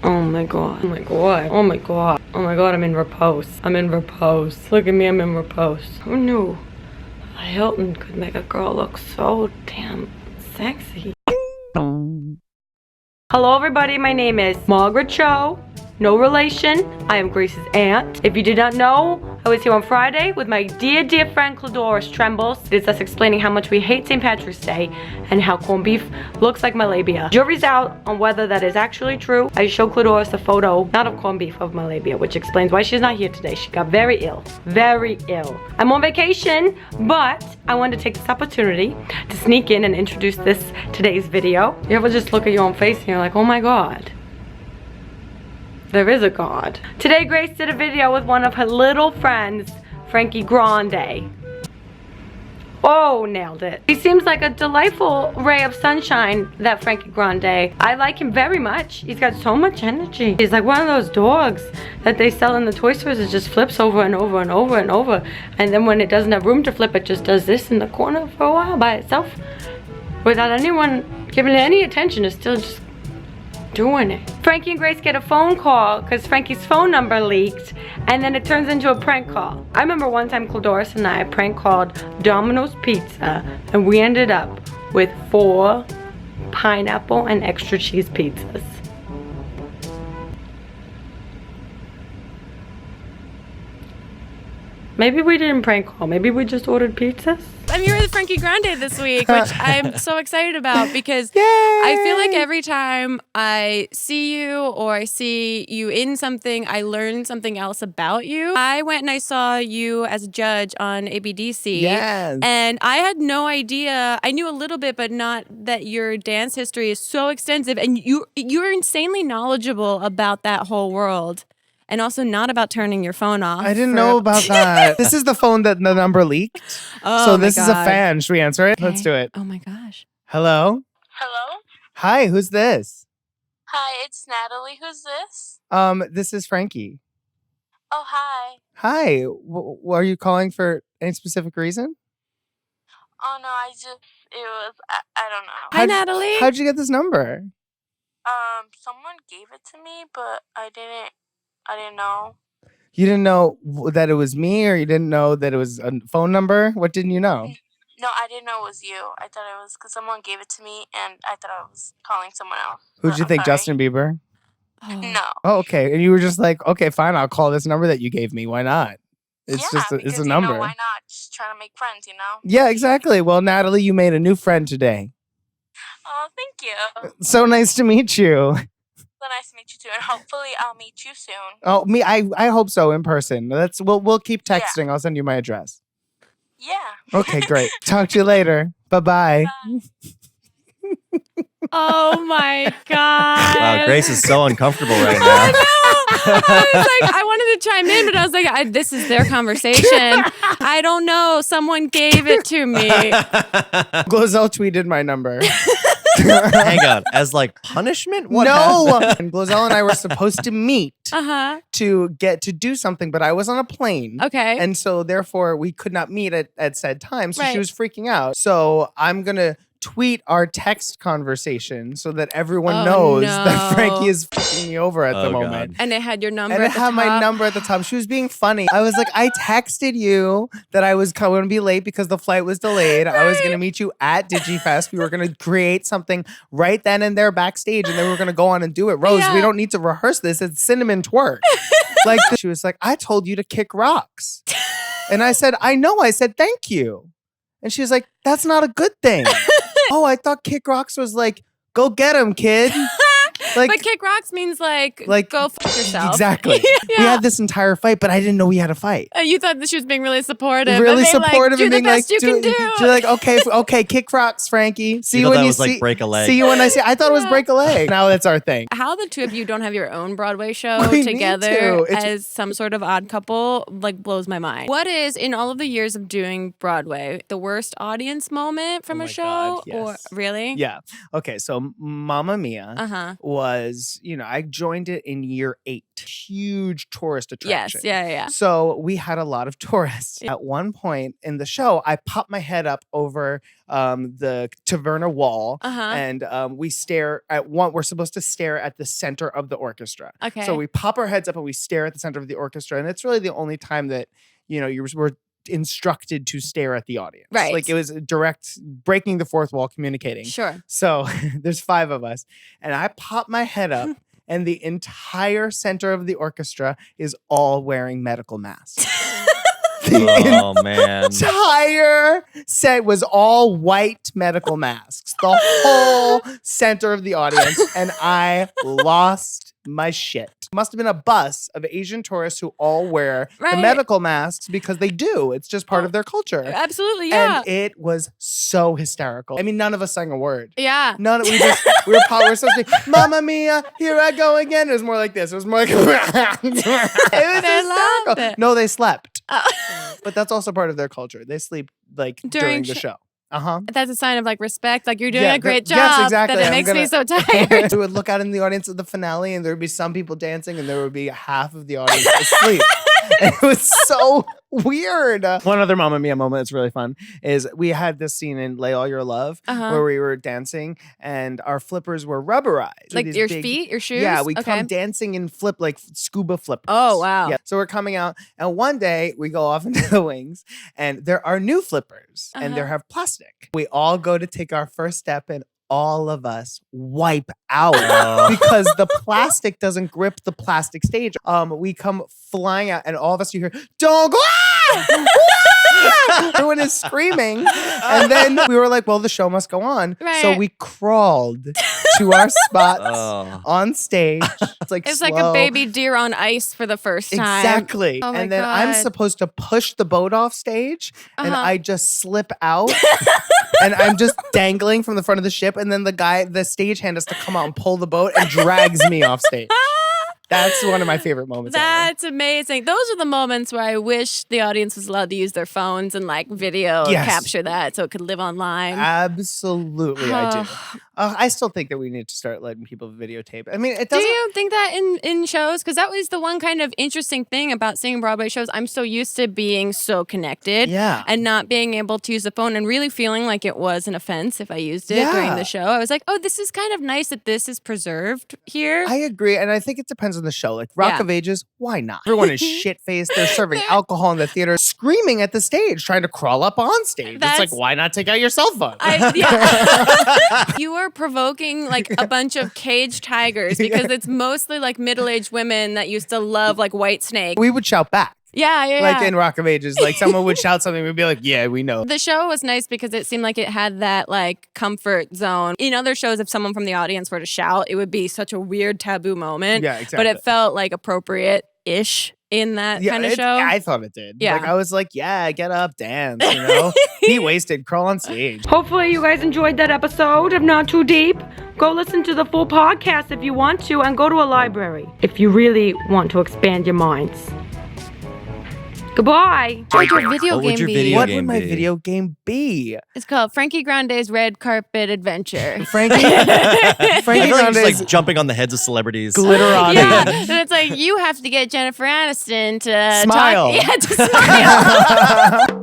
Oh my god. Oh my god. Oh my god. Oh my god, I'm in repose. I'm in repose. Look at me, I'm in repose. Who knew Hilton could make a girl look so damn sexy? Hello everybody, my name is Margaret Cho. No relation. I am Grace's aunt. If you did not know, I was here on Friday with my dear, dear friend Cladoris Trembles. It is us explaining how much we hate St. Patrick's Day and how corned beef looks like my labia. Jury's out on whether that is actually true. I showed Cladoris a photo, not of corned beef, of my labia, which explains why she's not here today. She got very ill. Very ill. I'm on vacation, but I wanted to take this opportunity to sneak in and introduce today's video. You ever just look at your own face and you're like, oh my god. There is a God. Today, Grace did a video with one of her little friends, Frankie Grande. Oh, nailed it. He seems like a delightful ray of sunshine, that Frankie Grande. I like him very much. He's got so much energy. He's like one of those dogs that they sell in the toy stores. It just flips over and over and over and over. And then when it doesn't have room to flip, it just does this in the corner for a while by itself. Without anyone giving it any attention. It's still just doing it. Frankie and Grace get a phone call because Frankie's phone number leaked, and then it turns into a prank call. I remember one time Cladoris and I prank called Domino's Pizza, and we ended up with 4 pineapple and extra cheese pizzas. Maybe we didn't prank call. Maybe we just ordered pizzas. I'm here with Frankie Grande this week, which I'm so excited about because I feel like every time I see you or I see you in something, I learn something else about you. I went and I saw you as a judge on ABDC. Yes. And I had no idea. I knew a little bit, but not that your dance history is so extensive. And you're insanely knowledgeable about that whole world. And also not about turning your phone off. I didn't know about that. This is the phone that the number leaked. Oh, so this is a fan. Should we answer it? Okay. Let's do it. Oh my gosh. Hello? Hello? Hi, who's this? Hi, it's Natalie. Who's this? This is Frankie. Oh, hi. Hi. Are you calling for any specific reason? Oh, no, I don't know. Hi, Natalie. How'd you get this number? Someone gave it to me, but I didn't know. You didn't know that it was me, or you didn't know that it was a phone number? What didn't you know? No, I didn't know it was you. I thought it was because someone gave it to me, and I thought I was calling someone else. Who'd you think, sorry. Justin Bieber? No. Oh, okay. And you were just like, okay, fine, I'll call this number that you gave me. Why not? It's Yeah, just it's because, a number. why not? Just trying to make friends, Yeah, exactly. Well, Natalie, you made a new friend today. Oh, thank you. So nice to meet you. So nice to meet you too, and hopefully I'll meet you soon. Oh, I hope so in person. We'll keep texting. Yeah. I'll send you my address. Yeah. Okay, great. Talk to you later. Bye-bye. Bye. Oh my god! Wow, Grace is so uncomfortable right now. I know. I was like, I wanted to chime in, but I was like, this is their conversation. I don't know. Someone gave it to me. Glozell tweeted my number. Hang on, as like punishment? What happened? And Glozell and I were supposed to meet to get to do something, but I was on a plane. Okay. And so therefore we could not meet at said time. So Right. she was freaking out. So I'm gonna tweet our text conversation so that everyone knows that Frankie is fucking me over at the moment. God. And it had your number And at it the had top. my number at the top. She was being funny. I was like, I texted you that I was going to be late because the flight was delayed. I was going to meet you at DigiFest. We were going to create something right then and there backstage, and then we were going to go on and do it. Rose, we don't need to rehearse this. It's cinnamon twerk. Like, she was like, I told you to kick rocks. And I said, I know. I said, thank you. And she was like, that's not a good thing. Oh, I thought kick rocks was like, go get him, kid. Like, but kick rocks means like go fuck yourself. Exactly. Yeah. We had this entire fight, but I didn't know we had a fight. You thought that she was being really supportive. Really supportive and being like, you can do. She's like, okay, kick rocks, Frankie. See You you thought when that you was see. like break a leg. See you when I see. I thought it was break a leg. Now that's our thing. How the two of you don't have your own Broadway show We need together to. as some sort of odd couple like blows my mind. What is, in all of the years of doing Broadway, the worst audience moment from Oh a my show? God, yes. Or really? Yeah. Okay. So Mamma Mia was was, I joined it in year 8. Huge tourist attraction. Yes, yeah. So we had a lot of tourists. At one point in the show, I popped my head up over the taverna wall, and we stare at we're supposed to stare at the center of the orchestra. Okay. So we pop our heads up and we stare at the center of the orchestra, and it's really the only time that you were instructed to stare at the audience. Right. Like it was direct breaking the fourth wall, communicating. Sure. So there's 5 of us, and I pop my head up. And the entire center of the orchestra is all wearing medical masks. Oh, man. Entire set was all white medical masks. The whole center of the audience. And I lost my shit. Must have been a bus of Asian tourists who all wear the medical masks because they do. It's just part of their culture. Absolutely, yeah. And it was so hysterical. I mean, none of us sang a word. Yeah. We were supposed to be, Mamma Mia, here I go again. It was more like this. It was more like it was hysterical. No, they slept. But that's also part of their culture. They sleep during the show. That's a sign of respect. Like you're doing a great job. Yes, exactly. That it makes me so tired. We would look out in the audience of the finale, and there would be some people dancing, and there would be half of the audience asleep. And it was so weird. One other Mamma Mia moment that's really fun is we had this scene in Lay All Your Love where we were dancing and our flippers were rubberized. Like your feet, your shoes? Yeah, we come dancing in like scuba flippers. Oh, wow. Yeah. So we're coming out and one day we go off into the wings and there are new flippers and they have plastic. We all go to take our first step and all of us wipe out because the plastic doesn't grip the plastic stage. We come flying out and all of us you hear, don't go! Everyone is screaming. And then we were like, well, the show must go on. Right. So we crawled to our spots on stage. It's like a baby deer on ice for the first time. Exactly. Oh and then I'm supposed to push the boat off stage and I just slip out. And I'm just dangling from the front of the ship. And then the stagehand has to come out and pull the boat and drags me off stage. That's one of my favorite moments. That's amazing. Those are the moments where I wish the audience was allowed to use their phones and video capture that so it could live online. Absolutely, I do. I still think that we need to start letting people videotape. I mean, it Do doesn't. you think that in shows? Because that was the one kind of interesting thing about seeing Broadway shows. I'm so used to being so connected and not being able to use the phone and really feeling like it was an offense if I used it during the show. I was like, oh, this is kind of nice that this is preserved here. I agree. And I think it depends on the show. Like Rock of Ages, why not? Everyone is shit-faced. They're serving alcohol in the theater, screaming at the stage, trying to crawl up on stage. It's like, why not take out your cell phone? You are provoking a bunch of caged tigers because it's mostly middle-aged women that used to love White Snake. We would shout back. Yeah. Like in Rock of Ages, someone would shout something, we'd be like, yeah, we know. The show was nice because it seemed like it had that comfort zone. In other shows, if someone from the audience were to shout, it would be such a weird taboo moment. Yeah, exactly. But it felt appropriate-ish in that kind of show. I thought it did. Yeah. I was like, yeah, get up, dance, be wasted, crawl on stage. Hopefully you guys enjoyed that episode of Not Too Deep. Go listen to the full podcast if you want to, and go to a library if you really want to expand your minds. Goodbye. What would your video game be? What would my video game be? It's called Frankie Grande's Red Carpet Adventure. Frankie I feel like Grande's just jumping on the heads of celebrities. glitter on Yeah, and it's you have to get Jennifer Aniston to smile. To smile.